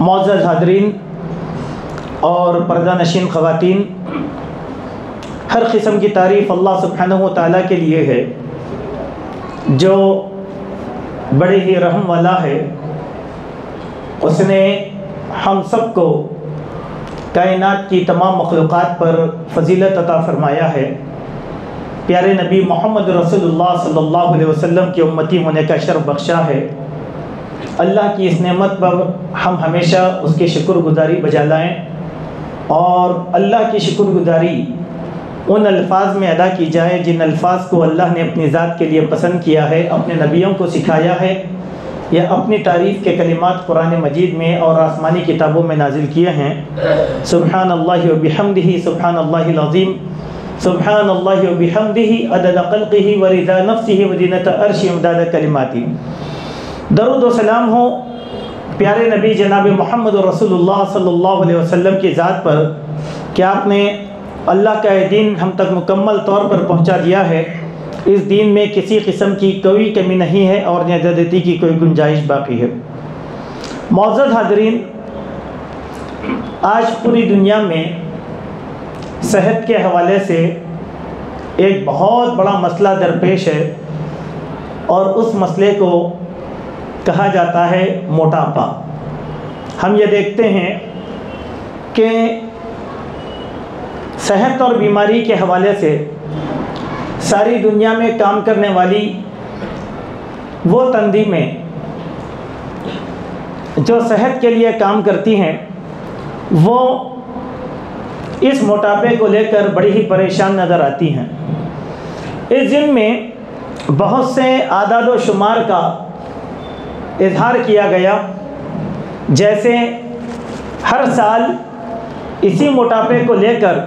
मौजूद हाज़रीन और पर्दा नशीन ख़वातीन, हर किस्म की तारीफ़ अल्लाह सुब्हानहू व तआला के लिए है जो बड़े ही रहम वाला है। उसने हम सब को कायनात की तमाम मखलूक़ात पर फजीलत अता फ़रमाया है। प्यारे नबी मोहम्मद रसूलुल्लाह सल्लल्लाहु अलैहि वसल्लम की उम्मती होने का शर्फ़ बख्शा है। अल्लाह की इस नेमत पर हम हमेशा उसकी शुक्रगुजारी बजा लाएँ और अल्लाह की शुक्रगुजारी उन अल्फाज में अदा की जाए जिन अल्फाज को अल्लाह ने अपनी ज़ात के लिए पसंद किया है, अपने नबियों को सिखाया है या अपनी तारीफ़ के कलिमात कुरान मजीद में और आसमानी किताबों में नाजिल किए हैं। सुब्हानल्लाहि व बिहम्दिही सुब्हानल्लाहिल अज़ीम, सुब्हानल्लाहि व बिहम्दिही अदद ख़ल्क़िही व रिज़ा नफ़्सिही व ज़ीनत अर्शिही व मिदाद कलिमातिही। दरूद व सलाम हो प्यारे नबी जनाब मोहम्मद रसूलुल्लाह सल्लल्लाहु अलैहि वसल्लम की ज़ात पर कि आपने अल्लाह का ये दीन हम तक मुकम्मल तौर पर पहुंचा दिया है। इस दीन में किसी किस्म की कोई कमी नहीं है और न ज़्यादती की कोई गुंजाइश बाकी है। मौजूद हाज़रीन, आज पूरी दुनिया में सेहत के हवाले से एक बहुत बड़ा मसला दरपेश है और उस मसले को कहा जाता है मोटापा। हम ये देखते हैं कि सेहत और बीमारी के हवाले से सारी दुनिया में काम करने वाली वो तंजीमें जो सेहत के लिए काम करती हैं वो इस मोटापे को लेकर बड़ी ही परेशान नज़र आती हैं। इस दिन में बहुत से आदाद व शुमार का इजहार किया गया, जैसे हर साल इसी मोटापे को लेकर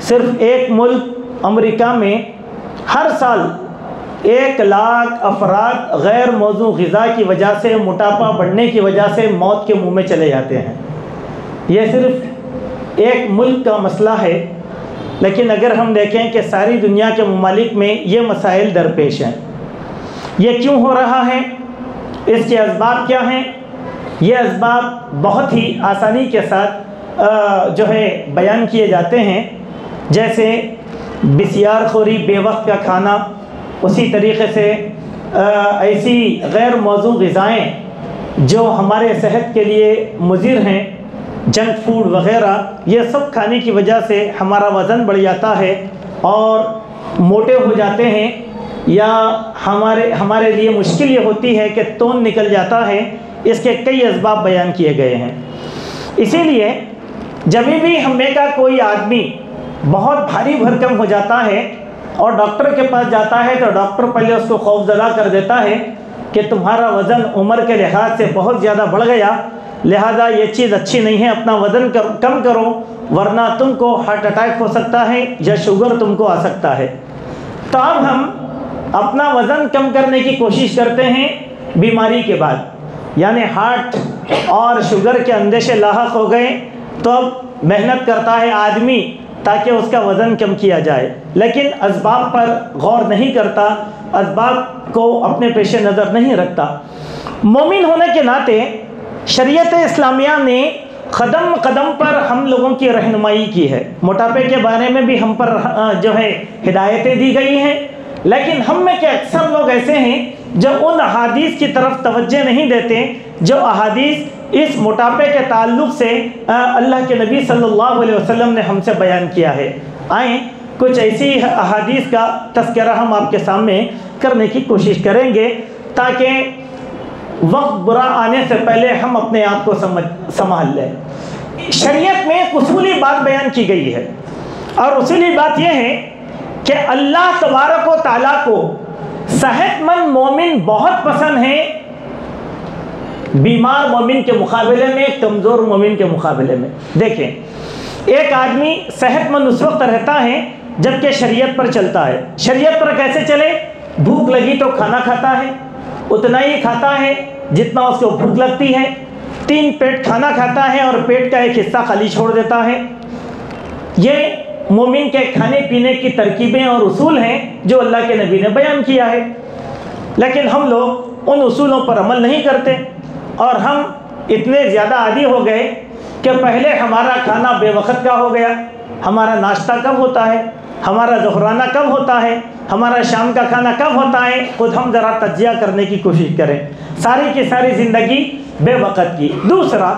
सिर्फ एक मुल्क अमेरिका में हर साल 1 लाख अफराद गैर मौजू ग़िज़ा की वजह से, मोटापा बढ़ने की वजह से मौत के मुंह में चले जाते हैं। यह सिर्फ एक मुल्क का मसला है, लेकिन अगर हम देखें कि सारी दुनिया के ममालिक में ये मसाइल दरपेश हैं। ये क्यों हो रहा है, इसके असबाब क्या हैं? ये असबाब बहुत ही आसानी के साथ जो है बयान किए जाते हैं, जैसे बिसियारखोरी, बेवक्त का खाना, उसी तरीक़े से ऐसी गैर मौजू ग़िज़ाएँ जो हमारे सेहत के लिए मुज़िर हैं, जंक फूड वग़ैरह, ये सब खाने की वजह से हमारा वज़न बढ़ जाता है और मोटे हो जाते हैं, या हमारे लिए मुश्किल ये होती है कि तोन निकल जाता है। इसके कई असबाब बयान किए गए हैं। इसीलिए जब भी हमें का कोई आदमी बहुत भारी भरकम हो जाता है और डॉक्टर के पास जाता है तो डॉक्टर पहले उसको खौफजदा कर देता है कि तुम्हारा वज़न उम्र के लिहाज से बहुत ज़्यादा बढ़ गया, लिहाजा ये चीज़ अच्छी नहीं है, अपना वज़न कम करो वरना तुमको हार्ट अटैक हो सकता है या शुगर तुमको आ सकता है। तो अब हम अपना वज़न कम करने की कोशिश करते हैं बीमारी के बाद, यानी हार्ट और शुगर के अंदेशे लाहक हो गए, तो अब मेहनत करता है आदमी ताकि उसका वज़न कम किया जाए, लेकिन असबाब पर गौर नहीं करता, असबाब को अपने पेश नज़र नहीं रखता। मोमिन होने के नाते शरीयत इस्लामिया ने कदम कदम पर हम लोगों की रहनुमाई की है। मोटापे के बारे में भी हम पर जो है हिदायतें दी गई हैं, लेकिन हम में के अक्सर लोग ऐसे हैं जो उन अहादीस की तरफ तवज्जो नहीं देते जो अहादीस इस मोटापे के ताल्लुक़ से अल्लाह के नबी सल्लल्लाहु अलैहि वसल्लम ने हमसे बयान किया है। आए कुछ ऐसी अहादीस का तज़किरा हम आपके सामने करने की कोशिश करेंगे ताकि वक्त बुरा आने से पहले हम अपने आप को संभाल लें। शरीयत में एक उसूली बात बयान की गई है और उसूली बात यह है कि अल्लाह तबारक व तआला को सेहतमंद मोमिन बहुत पसंद है, बीमार मोमिन के मुकाबले में, कमज़ोर मोमिन के मुकाबले में। देखें, एक आदमी सेहतमंद उस वक्त रहता है जबकि शरीयत पर चलता है। शरीयत पर कैसे चले? भूख लगी तो खाना खाता है, उतना ही खाता है जितना उसको भूख लगती है, 3 पेट खाना खाता है और पेट का एक हिस्सा खाली छोड़ देता है। ये मोमिन के खाने पीने की तरकीबें और उसूल हैं जो अल्लाह के नबी ने बयान किया है, लेकिन हम लोग उन उसूलों पर अमल नहीं करते और हम इतने ज़्यादा आदी हो गए कि पहले हमारा खाना बेवक्त का हो गया, हमारा नाश्ता कब होता है, हमारा ज़ुहराना कब होता है, हमारा शाम का खाना कब होता है, खुद हम ज़रा तज्जिया करने की कोशिश करें। सारी की सारी ज़िंदगी बेवक्त की। दूसरा,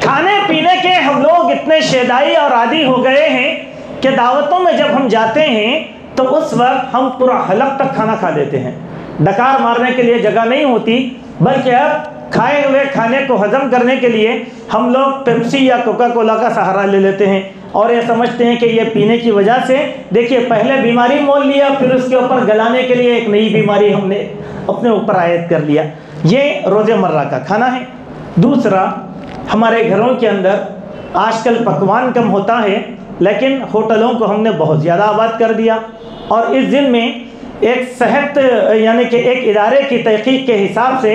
खाने पीने के हम लोग इतने शेदाई और आदी हो गए हैं कि दावतों में जब हम जाते हैं तो उस वक्त हम पूरा हलक तक खाना खा लेते हैं। डकार मारने के लिए जगह नहीं होती, बल्कि अब खाए हुए खाने को हजम करने के लिए हम लोग पेप्सी या कोका कोला का सहारा ले लेते हैं और ये समझते हैं कि ये पीने की वजह से, देखिए पहले बीमारी मोल लिया, फिर उसके ऊपर गलाने के लिए एक नई बीमारी हमने अपने ऊपर आयत कर लिया। ये रोज़मर्रा का खाना है। दूसरा, हमारे घरों के अंदर आजकल पकवान कम होता है, लेकिन होटलों को हमने बहुत ज़्यादा आबाद कर दिया। और इस दिन में एक सेहत यानी कि एक इदारे की तहकीक के हिसाब से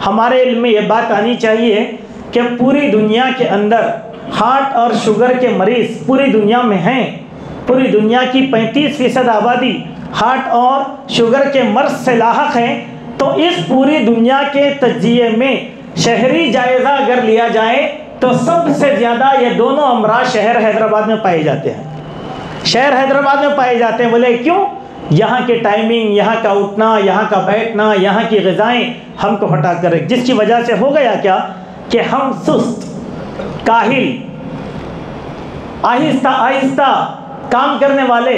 हमारे इल्म में ये बात आनी चाहिए कि पूरी दुनिया के अंदर हार्ट और शुगर के मरीज़ पूरी दुनिया में हैं। पूरी दुनिया की 35% आबादी हार्ट और शुगर के मर्ज से लाहक है। तो इस पूरी दुनिया के तज्जिए में शहरी जायज़ा अगर लिया जाए तो सबसे ज़्यादा ये दोनों अमराज शहर हैदराबाद में पाए जाते हैं। शहर हैदराबाद में पाए जाते हैं। बोले क्यों? यहाँ के टाइमिंग, यहाँ का उठना, यहाँ का बैठना, यहाँ की ग़िज़ाएँ हमको हटा कर, जिसकी वजह से हो गया क्या कि हम सुस्त, काहिल, आहिस्ता आहिस्ता काम करने वाले,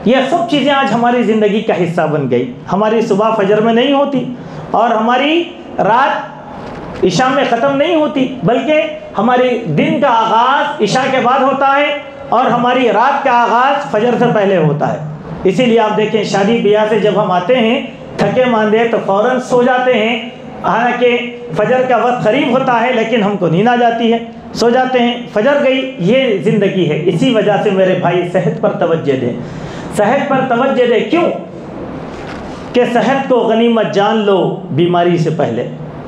ये सब चीज़ें आज हमारी ज़िंदगी का हिस्सा बन गई। हमारी सुबह फजर में नहीं होती और हमारी रात इशा में ख़त्म नहीं होती, बल्कि हमारी दिन का आगाज़ इशा के बाद होता है और हमारी रात का आगाज़ फजर से पहले होता है। इसीलिए आप देखें, शादी ब्याह से जब हम आते हैं थके मांदे तो फ़ौरन सो जाते हैं। हालांकि फजर का वक्त करीब होता है लेकिन हमको नींद आ जाती है, सो जाते हैं, फजर गई। ये ज़िंदगी है। इसी वजह से मेरे भाई सेहत पर तवज्जो दें, सेहत पर तवज्जो दें। क्यों कि सेहत को गनीमत जान लो बीमारी से पहले।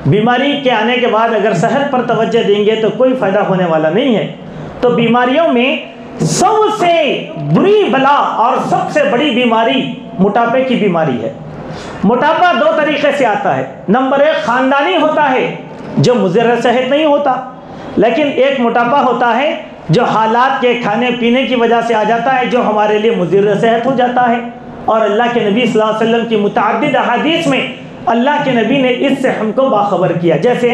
बीमारी के आने के बाद अगर सेहत पर तवज्जो देंगे तो कोई फ़ायदा होने वाला नहीं है। तो बीमारियों में सबसे बुरी बला और सबसे बड़ी बीमारी मोटापे की बीमारी है। मोटापा दो तरीके से आता है। नंबर एक, ख़ानदानी होता है जो मुज़र्र सेहत नहीं होता, लेकिन एक मोटापा होता है जो हालात के खाने पीने की वजह से आ जाता है, जो हमारे लिए मुज़र्र सेहत हो जाता है। और अल्लाह के नबी सल्लल्लाहु अलैहि वसल्लम की मुतअद्दिद अहादीस में अल्लाह के नबी ने इससे हमको बाखबर किया। जैसे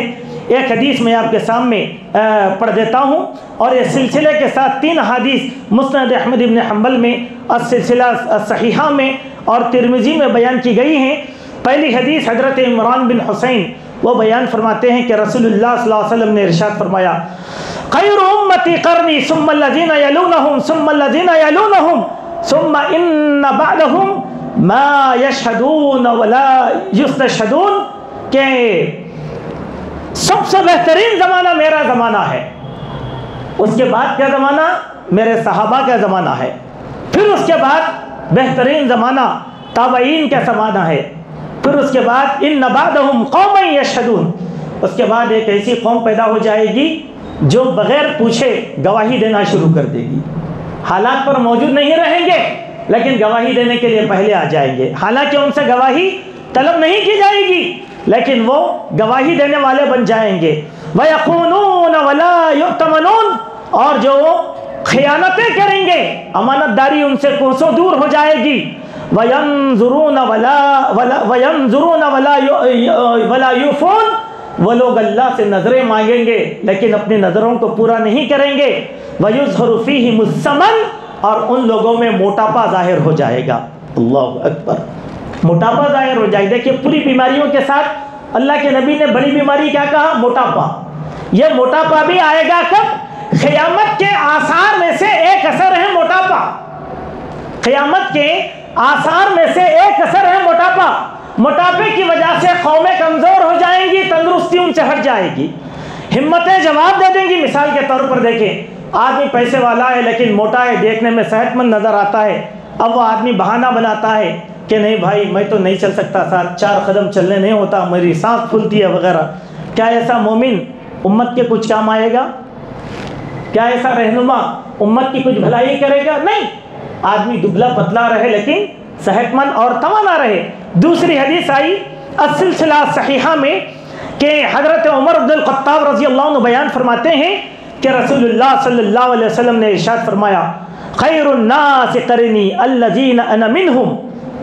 एक हदीस मैं आपके सामने पढ़ देता हूँ और इस सिलसिले के साथ 3 हदीस मुस्नद अहमद इब्न हम्बल में, अस्सिलसिला सहीहा में और तिरमिज़ी में बयान की गई हैं। पहली हदीस हज़रत इमरान बिन हुसैन वो बयान फरमाते हैं कि रसूलुल्लाह सल्लल्लाहु अलैहि वसल्लम ने इरशाद फरमाया, खैरु उम्मती क़र्नी सुम्मा लज़ीना यलूनहुम सुम्मा लज़ीना यलूनहुम सुम्मा इन्ना बअदहुम मा यशहदून वला युस्तशहदून, के सबसे बेहतरीन ज़माना मेरा ज़माना है, उसके बाद क्या ज़माना? मेरे सहाबा का ज़माना है, फिर उसके बाद बेहतरीन ज़माना ताबईन का ज़माना है, फिर उसके बाद इन्ना बअदहुम कौमन यशहदून, उसके बाद एक ऐसी कौम पैदा हो जाएगी जो बग़ैर पूछे गवाही देना शुरू कर देगी। हालात पर मौजूद नहीं रहेंगे लेकिन गवाही देने के लिए पहले आ जाएंगे। हालांकि उनसे गवाही तलब नहीं की जाएगी लेकिन वो गवाही देने वाले बन जाएंगे। वयक़ूनून वला युतमनून, और जो खयानतें करेंगे, अमानतदारी उनसे कोसों दूर हो जाएगी। वयंजुरून वला यूफून, वो लोग अल्लाह से नज़रें मांगेंगे लेकिन अपनी नज़रों को पूरा नहीं करेंगे। वयुज़हरु फ़ीहिमुस समन, और उन लोगों में मोटापा जाहिर हो जाएगा। अल्लाहु अकबर, मोटापा जाहिर हो जाएगा। देखिए पूरी बीमारियों के साथ अल्लाह के नबी ने बड़ी बीमारी क्या कहा? मोटापा। यह मोटापा भी आएगा कब? क़यामत के आसार में से एक असर है मोटापा। क़यामत के आसार में से एक असर है मोटापा। मोटापे की वजह से कौमें कमज़ोर हो जाएंगी, तंदुरुस्ती उनसे हट जाएगी, हिम्मतें जवाब दे देंगी। मिसाल के तौर पर देखें, आदमी पैसे वाला है लेकिन मोटा है, देखने में सेहतमंद नज़र आता है। अब वो आदमी बहाना बनाता है कि नहीं भाई मैं तो नहीं चल सकता, साथ 4 कदम चलने नहीं होता, मेरी सांस फूलती है वगैरह। क्या ऐसा मोमिन उम्मत के कुछ काम आएगा? क्या ऐसा रहनुमा उम्मत की कुछ भलाई करेगा? नहीं। आदमी दुबला पतला रहे लेकिन सेहतमंद और तवाना रहे। दूसरी हदीस आई अस्सिलसिला सहीहा में कि हज़रत उमर इब्न अल-खत्ताब रज़ी अल्लाह अन्हु बयान फरमाते हैं कि रसूलुल्लाह सल्लल्लाहु अलैहि वसल्लम ने इरशाद फरमाया, खैरुन नास क़रनी अल्लज़ीना अना मिनहुम।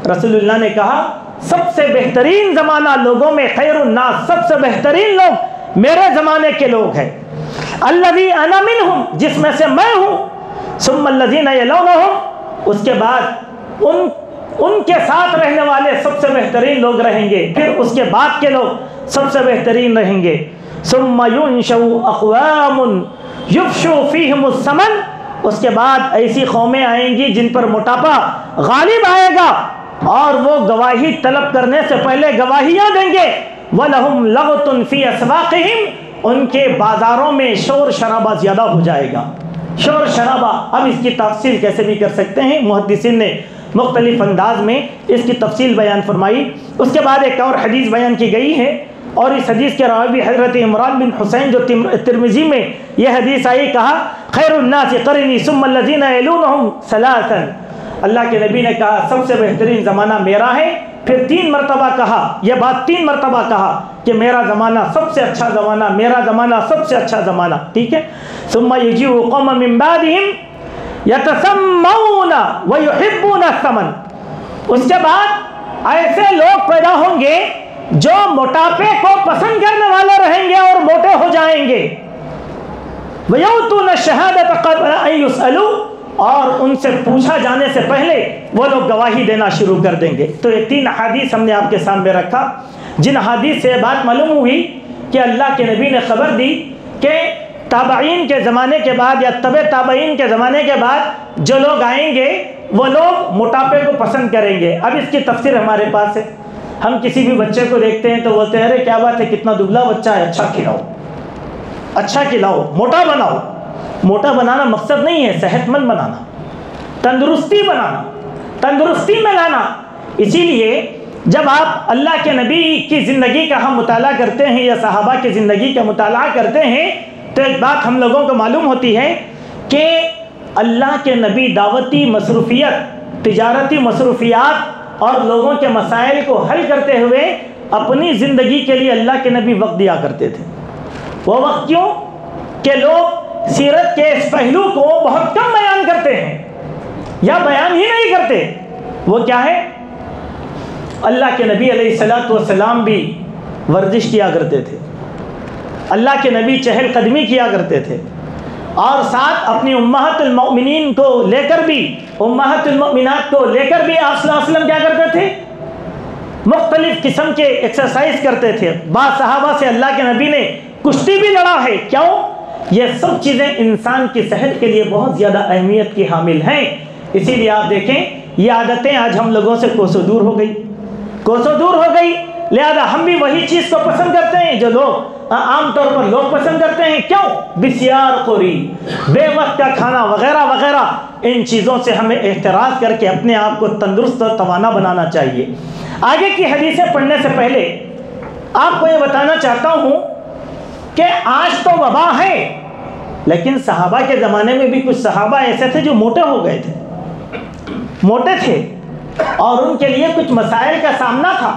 रसूलुल्लाह ने कहा सबसे बेहतरीन ज़माना लोगों में, खैरुन नास सबसे बेहतरीन लोग मेरे ज़माने के लोग हैं, अल्लज़ी अना मिनहुम जिसमें से मैं हूँ, सुम्मा अल्लज़ीना यलूनहुम उसके बाद उनके साथ रहने वाले सबसे बेहतरीन लोग रहेंगे, फिर उसके बाद के लोग सबसे बेहतरीन रहेंगे। सुम्मा युनशउ अक़वामुन युफ़शु फ़ीहिमुस समन, उसके बाद ऐसी कौमें आएंगी जिन पर मोटापा गालिब आएगा और वो गवाही तलब करने से पहले गवाहियाँ देंगे। वलहुम लगतुन फ़ी अस्वाक़िहिम, उनके बाज़ारों में शोर शराबा ज़्यादा हो जाएगा, शोर शराबा। अब इसकी तफसील कैसे भी कर सकते हैं, मुहद्दिसीन ने मुख्तलिफ अंदाज में इसकी तफसील बयान फरमाई। उसके बाद एक और हदीस बयान की गई है और इस हदीस के रावी हज़रत इमरान बिन हुसैन जो तिर्मिज़ी में यह हदीस आई, कहा खैरुन नास क़रनी सुम्मा अल्लज़ीना यलूनहुम सलासन। अल्लाह के नबी ने कहा सबसे बेहतरीन ज़माना मेरा है, फिर 3 मरतबा कहा, यह बात 3 मरतबा कहा कि मेरा ज़माना सबसे अच्छा ज़माना, मेरा ज़माना सबसे अच्छा ज़माना। ठीक है। सुम्मा यजीउ कौम मिन बादिहिम यतसम्मऊना व युहिब्बूना समन, उसके बाद ऐसे लोग पैदा होंगे जो मोटापे को पसंद करने वाले रहेंगे और मोटे हो जाएंगे। वयउतूना शहादत क़ब्ल अन युसअलू, और उनसे पूछा जाने से पहले वो लोग गवाही देना शुरू कर देंगे। तो ये 3 हदीस हमने आपके सामने रखा, जिन हदीस से बात मालूम हुई कि अल्लाह के नबी ने खबर दी कि ताबईन के ज़माने के बाद या तबे ताबईन के ज़माने के बाद जो लोग आएंगे वो लोग मोटापे को पसंद करेंगे। अब इसकी तफसीर हमारे पास है। हम किसी भी बच्चे को देखते हैं तो बोलते हैं अरे क्या बात है, कितना दुबला बच्चा है, अच्छा खिलाओ, अच्छा खिलाओ, मोटा बनाओ। मोटा बनाना मकसद नहीं है, सेहतमंद बनाना, तंदुरुस्ती बनाना, तंदुरुस्ती में लाना। इसीलिए जब आप अल्लाह के नबी की ज़िंदगी का हम मुताला करते हैं या सहाबा की ज़िंदगी का मुताला करते हैं तो एक बात हम लोगों को मालूम होती है कि अल्लाह के नबी दावती मसरूफ़ियत, तिजारती मसरूफ़ियात और लोगों के मसाइल को हल करते हुए अपनी ज़िंदगी के लिए अल्लाह के नबी वक्त दिया करते थे। वो वक्त क्यों कि लोग सीरत के इस पहलू को बहुत कम बयान करते हैं या बयान ही नहीं करते। वो क्या है, अल्लाह के नबी अलैहिस्सलातु वस्सलाम भी वर्जिश किया करते थे, अल्लाह के नबी चहलकदमी किया करते थे और साथ अपनी उम्महातुल मोमिनीन को लेकर भी, उम्महातुल मोमिनात को लेकर भी आप सल्लल्लाहु अलैहि वसल्लम क्या करते थे, मुख्तलिफ किस्म के एक्सरसाइज करते थे। बाद सहाबा से अल्लाह के नबी ने कुश्ती भी लड़ा है। क्यों? ये सब चीज़ें इंसान की सेहत के लिए बहुत ज़्यादा अहमियत की हामिल हैं। इसीलिए आप देखें ये आदतें आज हम लोगों से कोसों दूर हो गई, कोसों दूर हो गई। लिहाजा हम भी वही चीज़ को पसंद करते हैं जो लोग आमतौर पर लोग पसंद करते हैं। क्यों? बिस्यार खोरी, बेवक्त का खाना वगैरह वगैरह, इन चीज़ों से हमें एहतराज करके अपने आप को तंदुरुस्त और तवाना बनाना चाहिए। आगे की हदीसें पढ़ने से पहले आपको ये बताना चाहता हूँ कि आज तो वबा है, लेकिन सहाबा के ज़माने में भी कुछ सहाबा ऐसे थे जो मोटे हो गए थे, मोटे थे और उनके लिए कुछ मसाइल का सामना था।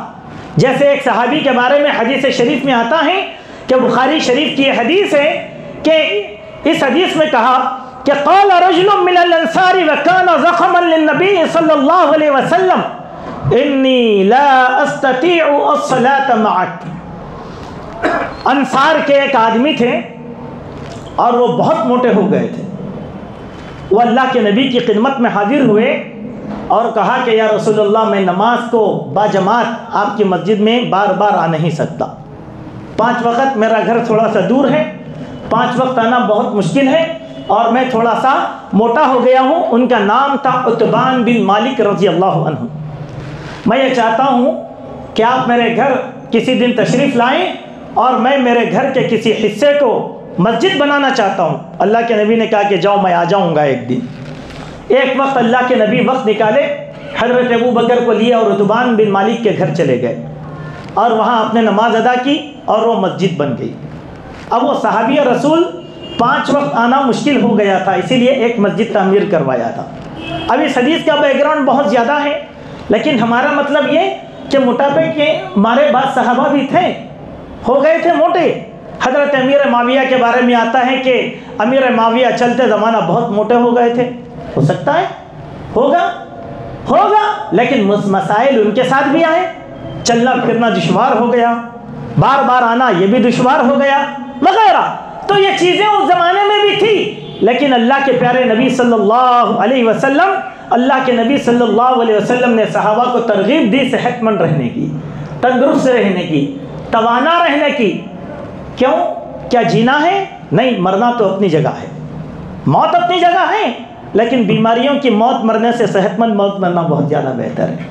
जैसे एक सहाबी के बारे में हदीस शरीफ में आता है कि बुखारी शरीफ की हदीस है कि इस हदीस में कहा कि क़ाल रजुलुम मिनल अंसारी व काना ज़ख़मन लिन्नबी सल्लल्लाहु अलैहि वसल्लम इन्नी ला अस्ततीउ अस्सलात मअक। अंसार के एक आदमी थे और वो बहुत मोटे हो गए थे। वो अल्लाह के नबी की खिदमत में हाजिर हुए और कहा कि या रसूलुल्लाह, मैं नमाज को बाजमात आपकी मस्जिद में बार बार आ नहीं सकता। 5 वक्त मेरा घर थोड़ा सा दूर है, 5 वक्त आना बहुत मुश्किल है और मैं थोड़ा सा मोटा हो गया हूँ। उनका नाम था उतबान बिन मालिक रज़ी अल्लाह अन्हु। मैं ये चाहता हूँ कि आप मेरे घर किसी दिन तशरीफ़ लाएँ और मैं मेरे घर के किसी हिस्से को मस्जिद बनाना चाहता हूँ। अल्लाह के नबी ने कहा कि जाओ, मैं आ जाऊँगा एक दिन। एक वक्त अल्लाह के नबी वक्त निकाले, हज़रत अबू बकर को लिए और उतबान बिन मालिक के घर चले गए और वहाँ आपने नमाज अदा की और वो मस्जिद बन गई। अब वो सहाबी रसूल 5 वक्त आना मुश्किल हो गया था, इसीलिए एक मस्जिद तामीर करवाया था। अब इस हदीस का बैकग्राउंड बहुत ज़्यादा है, लेकिन हमारा मतलब ये कि मोटापे के मारे बाद सहाबा भी थे हो गए थे मोटे। हज़रत अमीर माविया के बारे में आता है कि अमीर माविया चलते ज़माना बहुत मोटे हो गए थे। हो सकता है, होगा, लेकिन मसाइल उनके साथ भी आए। चलना फिरना दुश्वार हो गया, बार बार आना ये भी दुश्वार हो गया वगैरह। तो ये चीज़ें उस ज़माने में भी थी, लेकिन अल्लाह के प्यारे नबी सल्लल्लाहु अलैहि वसल्लम ने सहाबा को तरगीब दी सेहतमंद रहने की, तंदुरुस्त रहने की, तवाना रहने की। क्यों? क्या जीना है? नहीं, मरना तो अपनी जगह है, मौत अपनी जगह है, लेकिन बीमारियों की मौत मरने से सेहतमंद मौत मरना बहुत ज़्यादा बेहतर है।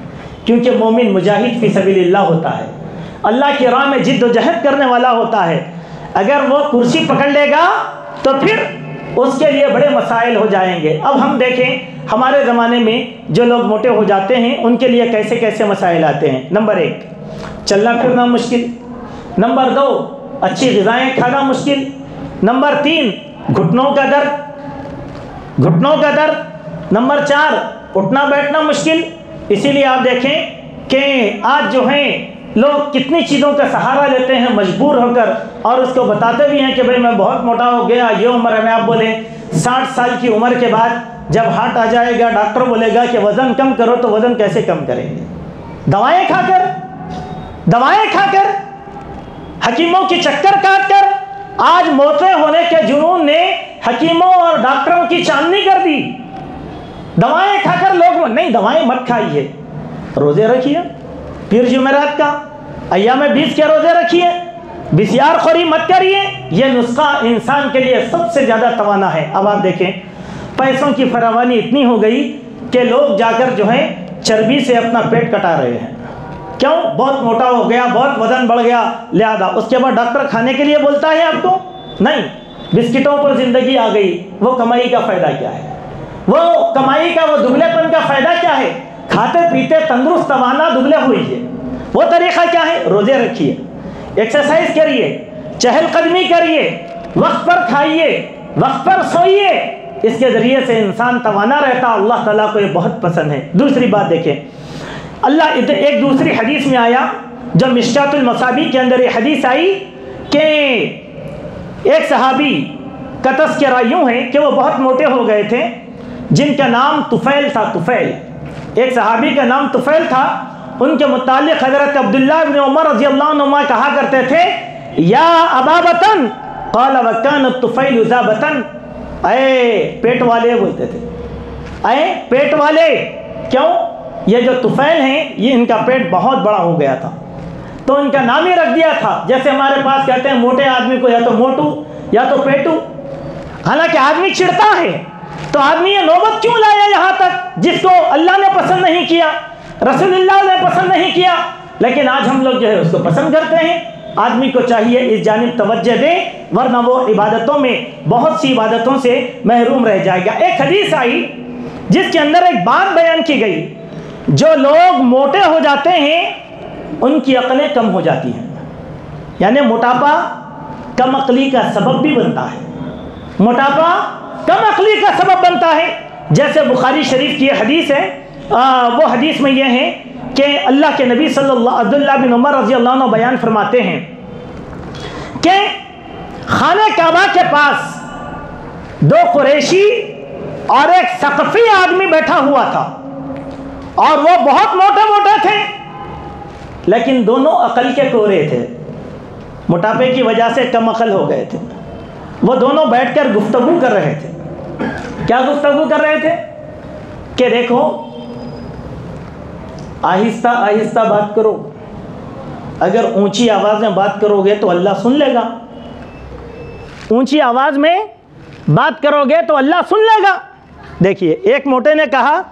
क्योंकि मोमिन मुजाहिद फ़ी सबीलिल्लाह होता है, अल्लाह की राह में जिद्दोजहद करने वाला होता है। अगर वो कुर्सी पकड़ लेगा तो फिर उसके लिए बड़े मसाइल हो जाएंगे। अब हम देखें हमारे ज़माने में जो लोग मोटे हो जाते हैं उनके लिए कैसे कैसे मसाइल आते हैं। नंबर 1, चलना फिरना मुश्किल। नंबर 2, अच्छी ग़िज़ाएँ खाना मुश्किल। नंबर 3, घुटनों का दर्द। नंबर 4, उठना बैठना मुश्किल। इसीलिए आप देखें कि आज जो है लोग कितनी चीज़ों का सहारा लेते हैं मजबूर होकर, और उसको बताते भी हैं कि भाई मैं बहुत मोटा हो गया, ये उम्र है। मैं आप बोले 60 साल की उम्र के बाद जब हार्ट आ जाएगा, डॉक्टर बोलेगा कि वज़न कम करो, तो वज़न कैसे कम करेंगे? दवाएं खाकर, हकीमों की चक्कर काटकर। आज मोटे होने के जुनून ने हकीमों और डॉक्टरों की चांदनी कर दी। दवाएं खाकर लोग, नहीं दवाएं मत खाइए, रोज़े रखिए, पीर जुमेरात का अय्याम 20 के रोज़े रखिए, बिस्यार खोरी मत करिए। यह नुस्खा इंसान के लिए सबसे ज़्यादा तवाना है। अब आप देखें पैसों की फरावानी इतनी हो गई कि लोग जाकर जो है चर्बी से अपना पेट कटा रहे हैं। क्यों? बहुत मोटा हो गया, बहुत वज़न बढ़ गया, लिहाजा उसके बाद डॉक्टर खाने के लिए बोलता है आपको, नहीं, बिस्किटों पर ज़िंदगी आ गई। वो कमाई का फ़ायदा क्या है? वो दुबलेपन का फ़ायदा क्या है? खाते पीते तंदुरुस्त तवाना दुबले हुई। वो तरीक़ा क्या है? रोज़े रखिए, एक्सरसाइज करिए, चहलकदमी करिए, वक्त पर खाइए, वक्त पर सोइए। इसके ज़रिए से इंसान तवाना रहता। अल्लाह ताला को ये बहुत पसंद है। दूसरी बात देखें, अल्लाह एक दूसरी हदीस में आया, जो मिश्कातुल मसाबी के अंदर ये हदीस आई कि एक सहाबी का तज़किरा यूँ है कि वो बहुत मोटे हो गए थे, जिनका नाम तुफ़ैल था। एक सहाबी का नाम तुफ़ैल था। उनके मुतालिक हज़रत अब्दुल्लाह इब्न उमर रज़ियल्लाहु अन्हुमा कहा करते थे, या अबा बतन क़ाल व कान तुफ़ैल ज़ा बतन। अये पेट वाले बोलते थे, अये पेट वाले। क्यों? ये जो तुफ़ैल हैं, ये इनका पेट बहुत बड़ा हो गया था, तो इनका नाम ही रख दिया था। जैसे हमारे पास कहते हैं मोटे आदमी को या तो मोटू या तो पेटू। हालांकि आदमी चिढ़ता है, तो आदमी ये नौबत क्यों लाया यहाँ तक, जिसको अल्लाह ने पसंद नहीं किया, रसूलुल्लाह ने पसंद नहीं किया, लेकिन आज हम लोग जो है उसको पसंद करते हैं। आदमी को चाहिए इस जानिब तवज्जो दे, वरना वो इबादतों में, बहुत सी इबादतों से महरूम रह जाएगा। एक हदीस आई जिसके अंदर एक बात बयान की गई, जो लोग मोटे हो जाते हैं उनकी अक्लें कम हो जाती हैं। यानी मोटापा कम अक्ली का सबब भी बनता है। मोटापा कम अक्ली का सबब बनता है। जैसे बुखारी शरीफ की हदीस है, वो हदीस में यह है कि अल्लाह के नबी अब्दुल्लाह बिन उमर रज़ियल्लाहु अन्हु बयान फरमाते हैं कि खाने काबा के पास 2 कुरैशी और एक सकफ़ी आदमी बैठा हुआ था, और वो बहुत मोटे मोटे थे, लेकिन दोनों अकल के कोरे थे। मोटापे की वजह से कम अकल हो गए थे। वो दोनों बैठकर गुफ्तगू कर रहे थे। क्या गुफ्तगू कर रहे थे? कि देखो, आहिस्ता आहिस्ता बात करो, अगर ऊंची आवाज़ में बात करोगे तो अल्लाह सुन लेगा। ऊंची आवाज़ में बात करोगे तो अल्लाह सुन लेगा। देखिए, एक मोटे ने कहा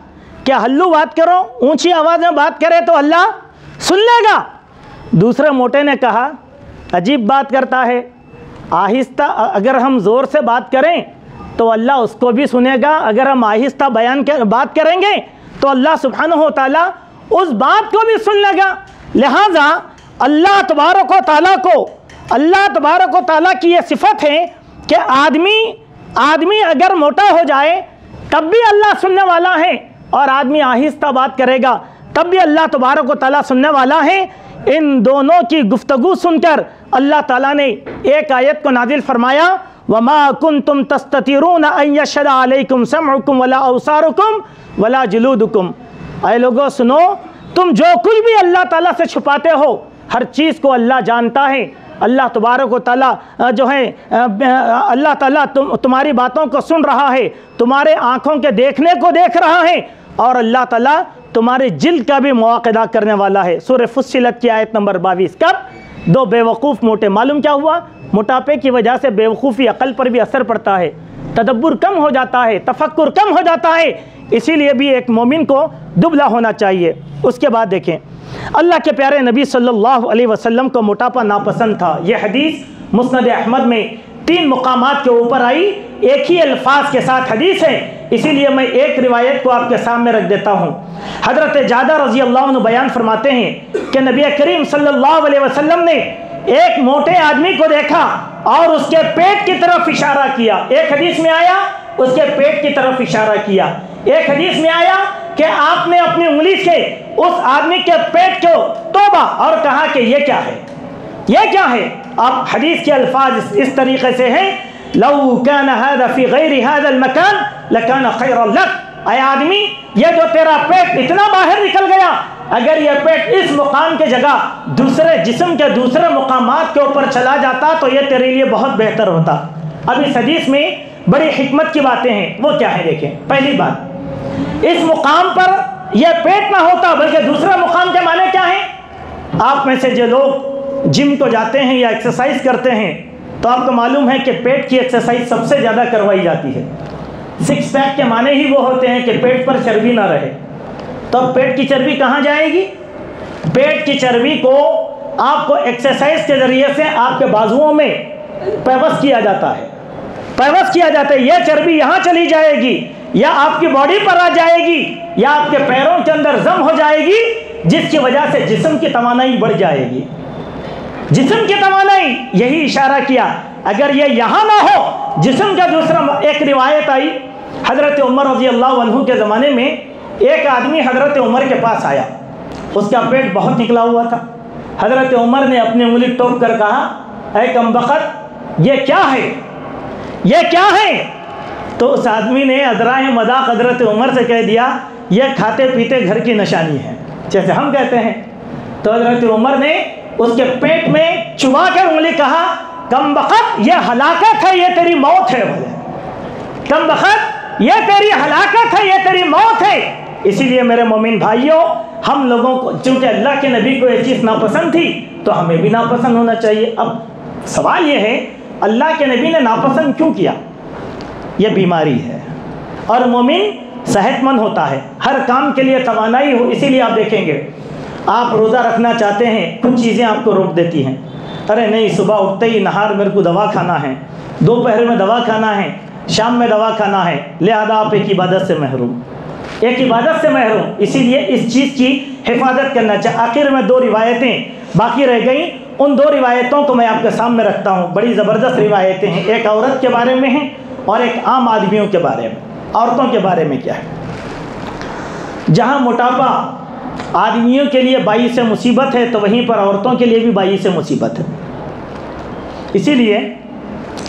कि हल्लू बात करो, ऊंची आवाज़ में बात करे तो अल्लाह सुन लेगा। दूसरे मोटे ने कहा, अजीब बात करता है, आहिस्ता अगर हम ज़ोर से बात करें तो अल्लाह उसको भी सुनेगा, अगर हम आहिस्ता बात करेंगे तो अल्लाह सुब्हानहू व तआला उस बात को भी सुन लेगा। लिहाजा अल्लाह तबारक व तआला की ये सिफत है कि आदमी अगर मोटा हो जाए तब भी अल्लाह सुनने वाला है, और आदमी आहिस्ता बात करेगा तब भी अल्लाह तबारक व तआला सुनने वाला है। इन दोनों की गुफ्तगू सुनकर अल्लाह ताला ने एक आयत को नाजिल फरमाया, वमा कुंतुम तस्ततिरून अन यशहदा अलैकुम समउकुम वला अबसारुकुम वला जुलूदुकुम। ऐ लोगों सुनो, तुम जो कुछ भी अल्लाह ताला से छुपाते हो हर चीज़ को अल्लाह जानता है। अल्लाह तबारक व तआला जो है अल्लाह ताला तुम्हारी बातों को सुन रहा है, तुम्हारे आँखों के देखने को देख रहा है, और अल्लाह ताला तुम्हारे जिल्द का भी मुआक़दा करने वाला है। सूरह फुस्सिलत की आयत नंबर 22। कब दो बेवकूफ़ मोटे, मालूम क्या हुआ? मोटापे की वजह से बेवकूफ़ी अक़ल पर भी असर पड़ता है, तदब्बुर कम हो जाता है, तफक्कुर कम हो जाता है। इसीलिए भी एक मोमिन को दुबला होना चाहिए। उसके बाद देखें, अल्लाह के प्यारे नबी सल्लल्लाहु अलैहि वसल्लम को मोटापा नापसंद था। यह हदीस मुस्नद अहमद में 3 मुकामात के ऊपर आई, एक ही अल्फाज के साथ हदीस है। इसीलिए मैं एक रिवायत को आपके सामने रख देता हूँ। हज़रत जादा रज़ी अल्लाह अन्हु बयान फरमाते हैं कि नबी करीम सल्लल्लाहु अलैहि वसल्लम ने एक मोटे आदमी को देखा और उसके पेट की तरफ इशारा किया। एक हदीस में आया उसके पेट की तरफ इशारा किया, एक हदीस में आया कि आपने अपनी उंगली से उस आदमी के पेट को तोबा और कहा कि ये क्या है, ये क्या है। अब हदीस के अल्फाज इस तरीके से हैं, लौ कान हाज़ा फी गैरि हाज़ल मकान लकान खैरन लक। ऐ आदमी, ये जो तेरा पेट इतना बाहर निकल गया, अगर यह पेट इस मुकाम के जगह दूसरे जिस्म के दूसरे मुकामात के ऊपर चला जाता तो ये तेरे लिए बहुत बेहतर होता। अब इस हदीस में बड़ी हिकमत की बातें हैं। वो क्या है देखें। पहली बात, इस मुकाम पर यह पेट ना होता बल्कि दूसरा मुकाम के माने क्या है? आप में से जो लोग जिम को जाते हैं या एक्सरसाइज करते हैं तो आपको मालूम है कि पेट की एक्सरसाइज सबसे ज़्यादा करवाई जाती है। 6 पैक के माने ही वो होते हैं कि पेट पर चर्बी ना रहे। तो अब पेट की चर्बी कहाँ जाएगी? पेट की चर्बी को आपको एक्सरसाइज के ज़रिए से आपके बाजुओं में पैवस किया जाता है, पैवस किया जाता है। यह चर्बी यहाँ चली जाएगी या आपकी बॉडी पर आ जाएगी या आपके पैरों के अंदर जम हो जाएगी, जिसकी वजह से जिस्म की तवानाई बढ़ जाएगी। जिस्म की तवानाई, यही इशारा किया। अगर ये यहाँ ना हो, जिस्म का दूसरा, एक रिवायत आई हज़रत उमर रज़ी अल्लाह अन्हु के ज़माने में एक आदमी हज़रत उमर के पास आया, उसका पेट बहुत निकला हुआ था। हज़रत उमर ने अपनी उंगली टोक कर कहा, ऐ कमबख्त, ये क्या है, ये क्या है? तो उस आदमी ने अदराए मजाक हज़रत उमर से कह दिया, यह खाते पीते घर की निशानी है, जैसे हम कहते हैं। तो हज़रत उमर ने उसके पेट में चुबा कर उंगली कहा, कमबख्त, यह हलाकत है, यह तेरी मौत है। कमबख्त, यह तेरी हलाकत है, यह तेरी मौत है। इसीलिए मेरे मोमिन भाइयों, हम लोगों को, चूँकि अल्लाह के नबी को यह चीज़ नापसंद थी तो हमें भी नापसंद होना चाहिए। अब सवाल यह है, अल्लाह के नबी ने नापसंद क्यों किया? यह बीमारी है और मोमिन सेहतमंद होता है, हर काम के लिए तवानाई हो। इसीलिए आप देखेंगे, आप रोज़ा रखना चाहते हैं, कुछ चीज़ें आपको रोक देती हैं। अरे नहीं, सुबह उठते ही नहार मेरे को दवा खाना है, दोपहर में दवा खाना है, शाम में दवा खाना है, लिहाजा आप एक इबादत से महरूम, एक इबादत से महरूम। इसीलिए इस चीज़ की हिफाजत करना चाहिए। आखिर में 2 रिवायतें बाकी रह गई, उन 2 रिवायतों को मैं आपके सामने रखता हूँ। बड़ी ज़बरदस्त रिवायतें हैं, एक औरत के बारे में है और एक आम आदमियों के बारे में। औरतों के बारे में क्या है? जहाँ मोटापा आदमियों के लिए बाइस से मुसीबत है, तो वहीं पर औरतों के लिए भी बाइस से मुसीबत है। इसीलिए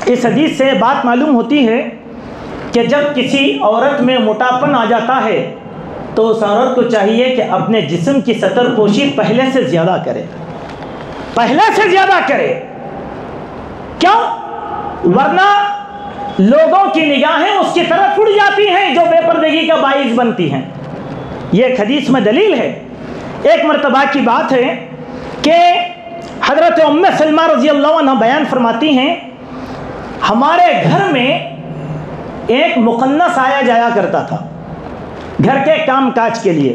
इस हदीस से बात मालूम होती है कि जब किसी औरत में मोटापन आ जाता है तो उस औरत को चाहिए कि अपने जिस्म की सतर पोशी पहले से ज़्यादा करे, पहले से ज़्यादा करे। क्यों? वरना लोगों की निगाहें उसकी तरफ उड़ जाती हैं, जो बेपर्दगी का बाइस बनती हैं। यह एक हदीस में दलील है। एक मरतबा की बात है कि हज़रत उम्मे सलमा रज़ी अल्लाह अन्हा बयान फरमाती हैं, हमारे घर में एक मुकन्नस आया जाया करता था घर के काम काज के लिए।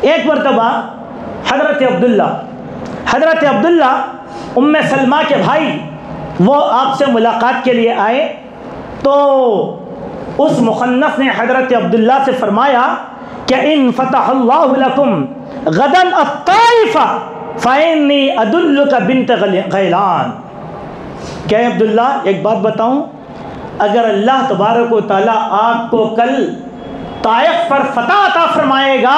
एक मरतबा हज़रत अब्दुल्ला उम्मे सलमा के भाई वो आपसे मुलाकात के लिए आए, तो उस मुकन्नस ने हज़रत अब्दुल्ला से फरमाया कि इन फ़तहल्लाहु लकुम गदन अत्ताइफ़ा फ़इन्नी अदुल्लुका बिन्त गैलान। क्या अब्दुल्ला, एक बात बताऊं, अगर अल्लाह तबारक व तआला आपको कल ताइफ पर फतह अता फरमाएगा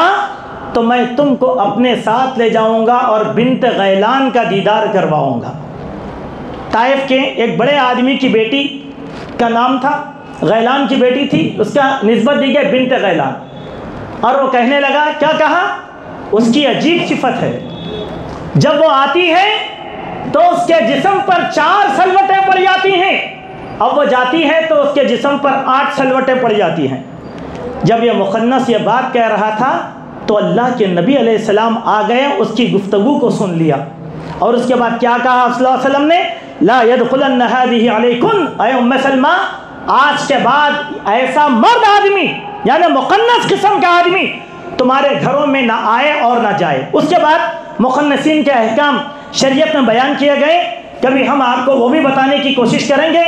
तो मैं तुमको अपने साथ ले जाऊंगा और बिन्त गैलान का दीदार करवाऊंगा। ताइफ के एक बड़े आदमी की बेटी का नाम था, गैलान की बेटी थी, उसका निस्बत दी गई बिन्त गैलान। और वो कहने लगा, क्या कहा, उसकी अजीब सिफत है, जब वो आती है तो उसके जिस्म पर 4 सलवटें पड़ जाती हैं, अब वो जाती है तो उसके जिस्म पर 8 सलवटें पड़ जाती हैं। जब ये मुखन्नस ये बात कह रहा था तो अल्लाह के नबी अलैहिस्सलाम आ गए, उसकी गुफ्तगू को सुन लिया और उसके बाद क्या कहा सल्लल्लाहु अलैहि वसल्लम ने, ला यदखुलन्ना हादिही अलैकुन, ऐ उम्मे सलमा, आज के बाद ऐसा मर्द आदमी यानी मुखन्नस किस्म का आदमी तुम्हारे घरों में ना आए और ना जाए। उसके बाद मुखन्नसीन के अहकाम शरीयत में बयान किए गए। कभी हम आपको वो भी बताने की कोशिश करेंगे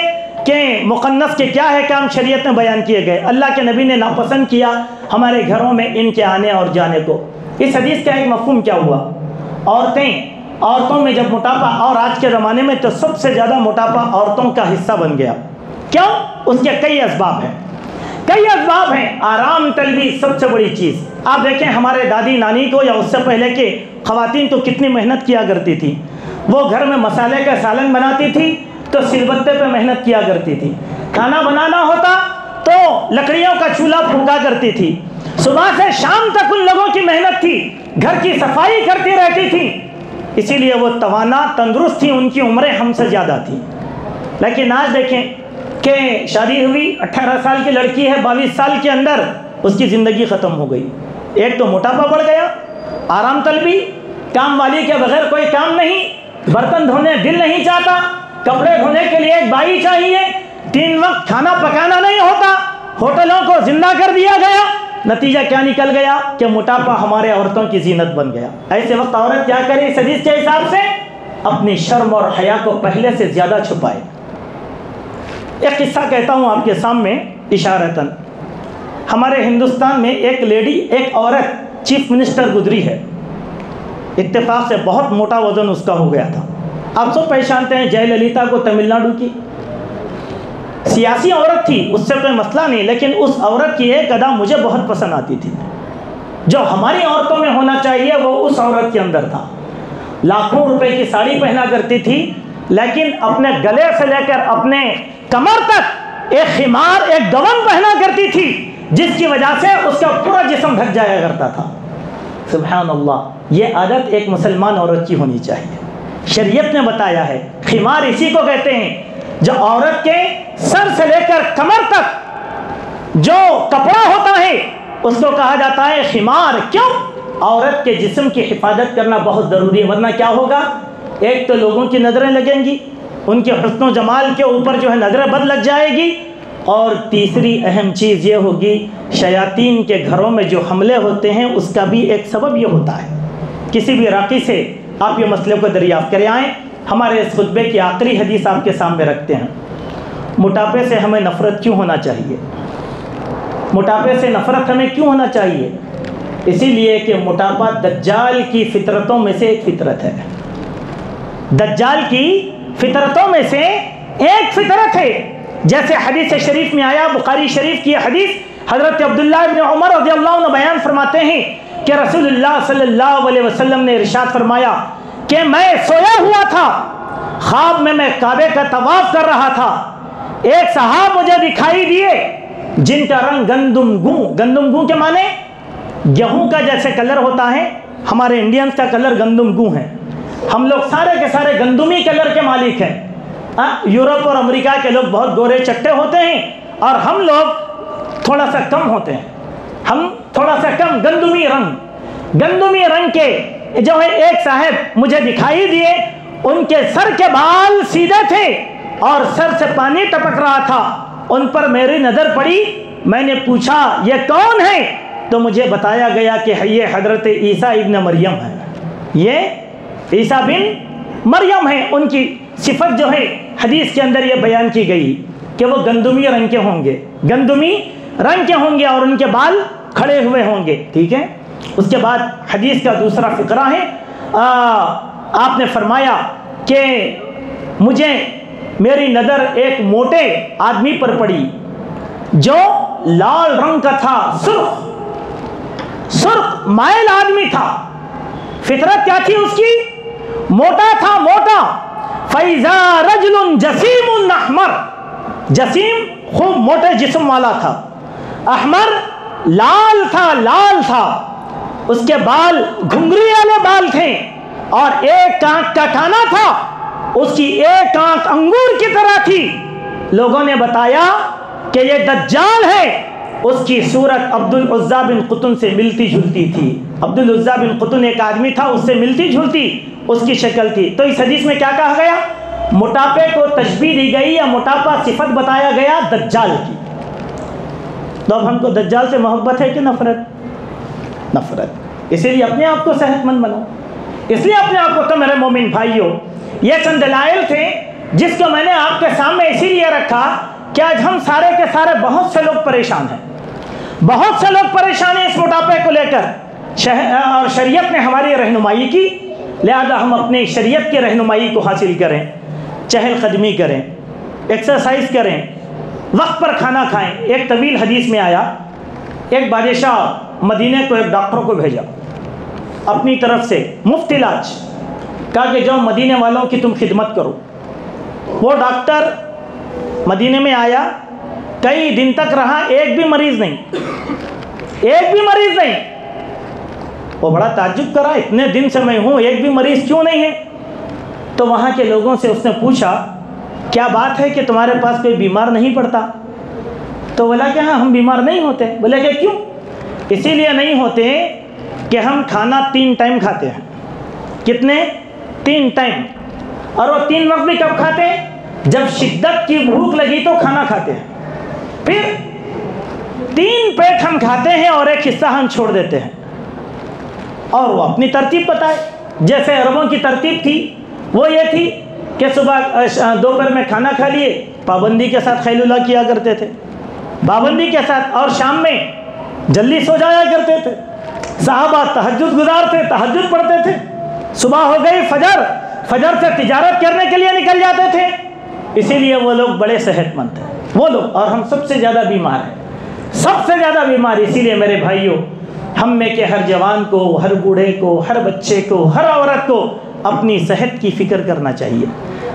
कि मुखन्नस के क्या अहकाम शरीयत में बयान किए गए। अल्लाह के नबी ने नापसंद किया हमारे घरों में इनके आने और जाने को। इस हदीस का एक मफहूम क्या हुआ, औरतों में जब मोटापा, और आज के ज़माने में तो सबसे ज़्यादा मोटापा औरतों का हिस्सा बन गया। क्यों? उसके कई असबाब हैं, आराम तलबी सबसे बड़ी चीज़। आप देखें हमारे दादी नानी को या उससे पहले के ख़वातीन तो कितनी मेहनत किया करती थी। वो घर में मसाले का सालन बनाती थी तो सिलबत्ते पे मेहनत किया करती थी, खाना बनाना होता तो लकड़ियों का चूल्हा फूंका करती थी, सुबह से शाम तक उन लोगों की मेहनत थी, घर की सफाई करती रहती थी, इसीलिए वो तवाना तंदुरुस्त थी, उनकी उम्रें हमसे ज़्यादा थी। लेकिन आज देखें कि शादी हुई, 18 साल की लड़की है, 22 साल के अंदर उसकी ज़िंदगी ख़त्म हो गई। एक तो मोटापा बढ़ गया, आराम तलबी, काम वाली के बगैर कोई काम नहीं, बर्तन धोने दिल नहीं चाहता, कपड़े धोने के लिए एक बाई चाहिए, 3 वक्त खाना पकाना नहीं होता, होटलों को जिंदा कर दिया गया। नतीजा क्या निकल गया कि मोटापा हमारे औरतों की जीनत बन गया। ऐसे वक्त औरत क्या करे इस हदीस के हिसाब से, अपनी शर्म और हया को पहले से ज़्यादा छुपाए। एक किस्सा कहता हूँ आपके सामने इशारतन। हमारे हिंदुस्तान में एक औरत चीफ मिनिस्टर गुजरी है, इत्तेफाक से बहुत मोटा वजन उसका हो गया था। आप सब पहचानते हैं जयललिता को, तमिलनाडु की सियासी औरत थी, उससे कोई मसला नहीं, लेकिन उस औरत की एक अदा मुझे बहुत पसंद आती थी। जो हमारी औरतों में होना चाहिए वो उस औरत के अंदर था। लाखों रुपए की साड़ी पहना करती थी, लेकिन अपने गले से लेकर अपने कमर तक एक खिमार, एक गवन पहना करती थी, जिसकी वजह से उसका पूरा जिस्म ढक जाया करता था। सुभान अल्लाह, ये आदत एक मुसलमान औरत की होनी चाहिए। शरीयत ने बताया है, खिमार इसी को कहते हैं जो औरत के सर से लेकर कमर तक जो कपड़ा होता है उसको कहा जाता है खिमार। क्यों? औरत के जिस्म की हिफाजत करना बहुत ज़रूरी है, वरना क्या होगा, एक तो लोगों की नज़रें लगेंगी, उनके हुस्न जमाल के ऊपर जो है नज़रें बद लग जाएगी, और तीसरी अहम चीज़ ये होगी, शयातीन के घरों में जो हमले होते हैं उसका भी एक सबब ये होता है। किसी भी राकी से आप ये मसले को दरियाफ़्त करें। आएँ हमारे इस खुतबे की आखिरी हदीस आपके सामने रखते हैं। मोटापे से हमें नफ़रत क्यों होना चाहिए? मोटापे से नफ़रत हमें क्यों होना चाहिए? इसीलिए कि मोटापा दज्जाल की फितरतों में से एक फितरत है। दज्जाल की फितरतों में से एक फितरत है। जैसे हदीस शरीफ में आया, बुखारी शरीफ की हदीस, हज़रत अब्दुल्लाह इब्न उमर रज़ियल्लाहु अन्हु बयान फरमाते हैं कि रसूलुल्लाह सल्लल्लाहु अलैहि वसल्लम ने इरशाद फरमाया कि मैं सोया हुआ था, ख्वाब में मैं काबे का तवाफ कर रहा था, एक सहाब मुझे दिखाई दिए जिनका रंग गंदुमगू के माने गेहूं का जैसे कलर होता है, हमारे इंडियंस का कलर गंदुमगू है। हम लोग सारे के सारे गंदुमी कलर के मालिक हैं। यूरोप और अमेरिका के लोग बहुत गोरे चट्टे होते हैं और हम लोग थोड़ा सा कम होते हैं, हम थोड़ा सा कम गंदुमी रंग के जो है एक साहब मुझे दिखाई दिए, उनके सर के बाल सीधे थे और सर से पानी टपक रहा था। उन पर मेरी नज़र पड़ी, मैंने पूछा ये कौन है, तो मुझे बताया गया कि ये हज़रत ईसा इब्न मरियम है, ये ईसा बिन मरियम है। उनकी सिफत जो है हदीस के अंदर ये बयान की गई कि वो गंदुमी रंग के होंगे और उनके बाल खड़े हुए होंगे। ठीक है, उसके बाद हदीस का दूसरा फ़िक्रा है, आपने फरमाया कि मुझे मेरी नज़र एक मोटे आदमी पर पड़ी जो लाल रंग का था, सुर्ख सुर्ख माइल आदमी था। फितरत क्या थी उसकी? मोटा था, मोटा। फैजा रजुलन जसीमुन अहमर, जसीम खूब मोटे जिस्म वाला था। अहमर लाल था, लाल था। उसके बाल घुंघरू वाले बाल थे और एक आंख का काना था, उसकी एक आंख अंगूर की तरह थी। लोगों ने बताया कि ये दज्जाल है। उसकी सूरत अब्दुल उज़्ज़ा बिन कुतुन से मिलती जुलती थी। अब्दुल उज़्ज़ा बिन कुतुन एक आदमी था, उससे मिलती जुलती उसकी शक्ल थी। तो इस हदीस में क्या कहा गया? मोटापे को तशबीह दी गई या मोटापा सिफत बताया गया दज्जाल की। तो अब हमको दज्जाल से मोहब्बत है कि नफरत? नफरत। इसीलिए अपने आप को सेहतमंद बनाओ। इसलिए अपने आप को, तो मेरे मोमिन भाइयों, ये चंद दलाइल थे जिसको मैंने आपके सामने इसीलिए रखा कि आज हम सारे के सारे बहुत से लोग परेशान हैं। बहुत से लोग परेशान हैं इस मोटापे को लेकर। और शरीयत ने हमारी रहनुमाई की, लिहाजा हम अपनी शरीयत की रहनुमाई को हासिल करें, चहलकदमी करें, एक्सरसाइज करें, वक्त पर खाना खाएं। एक तवील हदीस में आया, एक बादशाह मदीने को एक डॉक्टर को भेजा अपनी तरफ से मुफ्त इलाज, कहा कि जाओ मदीने वालों की तुम खिदमत करो। वो डॉक्टर मदीने में आया, कई दिन तक रहा, एक भी मरीज नहीं, एक भी मरीज नहीं। वो बड़ा ताज्जुब करा, इतने दिन से मैं हूँ, एक भी मरीज क्यों नहीं है? तो वहाँ के लोगों से उसने पूछा, क्या बात है कि तुम्हारे पास कोई बीमार नहीं पड़ता? तो बोला कि हाँ, हम बीमार नहीं होते। बोले कि क्यों? इसीलिए नहीं होते कि हम खाना 3 टाइम खाते हैं। कितने? 3 टाइम। और वो 3 वक्त भी कब खाते हैं? जब शिद्दत की भूख लगी तो खाना खाते हैं। फिर 3 पेट हम खाते हैं और एक हिस्सा हम छोड़ देते हैं। और वो अपनी तरतीब बताए। जैसे अरबों की तरतीब थी, वो ये थी कि सुबह दोपहर में खाना खा लिए, पाबंदी के साथ खैलुला किया करते थे, पाबंदी के साथ, और शाम में जल्दी सो जाया करते थे। साहबा तहज्जुद गुजारते, तहज्जुद पढ़ते थे। सुबह हो गई, फजर से तिजारत करने के लिए निकल जाते थे। इसीलिए वो लोग बड़े सेहतमंद थे, वो लोग। और हम सबसे ज़्यादा बीमार हैं, सबसे ज़्यादा बीमार। इसीलिए मेरे भाइयों, हम में के हर जवान को, हर बूढ़े को, हर बच्चे को, हर औरत को अपनी सेहत की फ़िक्र करना चाहिए,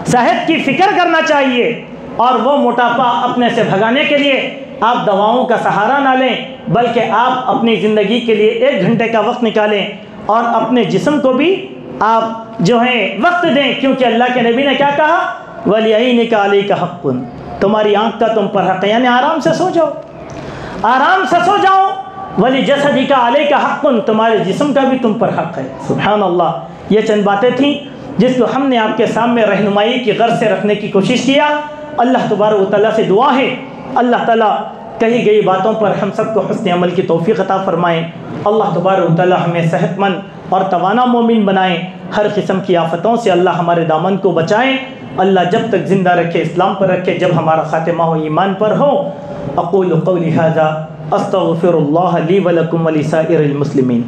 सेहत की फ़िक्र करना चाहिए। और वो मोटापा अपने से भगाने के लिए आप दवाओं का सहारा ना लें, बल्कि आप अपनी ज़िंदगी के लिए 1 घंटे का वक्त निकालें और अपने जिस्म को भी आप जो है वक्त दें। क्योंकि अल्लाह के नबी ने क्या कहा? वलियैनिका अलैका हक़्क़ुन, तुम्हारी आँख का तुम पर हक़ है, यानी आराम से सो जाओ, आराम से सो जाओ। वली जसदिका अलैका हक़्क़ुन, तुम्हारे जिस्म का भी तुम पर हक़ है। सुभान अल्लाह। ये चंद बातें थीं जिसको हमने आपके सामने रहनुमाई की गर्ज से रखने की कोशिश किया। अल्लाह तबारक व तआला से दुआ है, अल्लाह ताला कही गई बातों पर हम सबको हुस्न अमल की तौफ़ीक़ अता फ़रमाएँ। अल्लाह तबारक व तआला हमें सेहतमंद और तवाना मोमिन बनाएँ। हर किस्म की आफ़तों से अल्लाह हमारे दामन को बचाएँ। अल्लाह जब तक ज़िंदा रखे, इस्लाम पर रखे, जब हमारा ख़ातिमा हो ईमान पर हो। अक़ूलु क़ौली हाज़ा अस्तग़फ़िरुल्लाह ली व लकुम व लिसाइरिल मुस्लिमीन।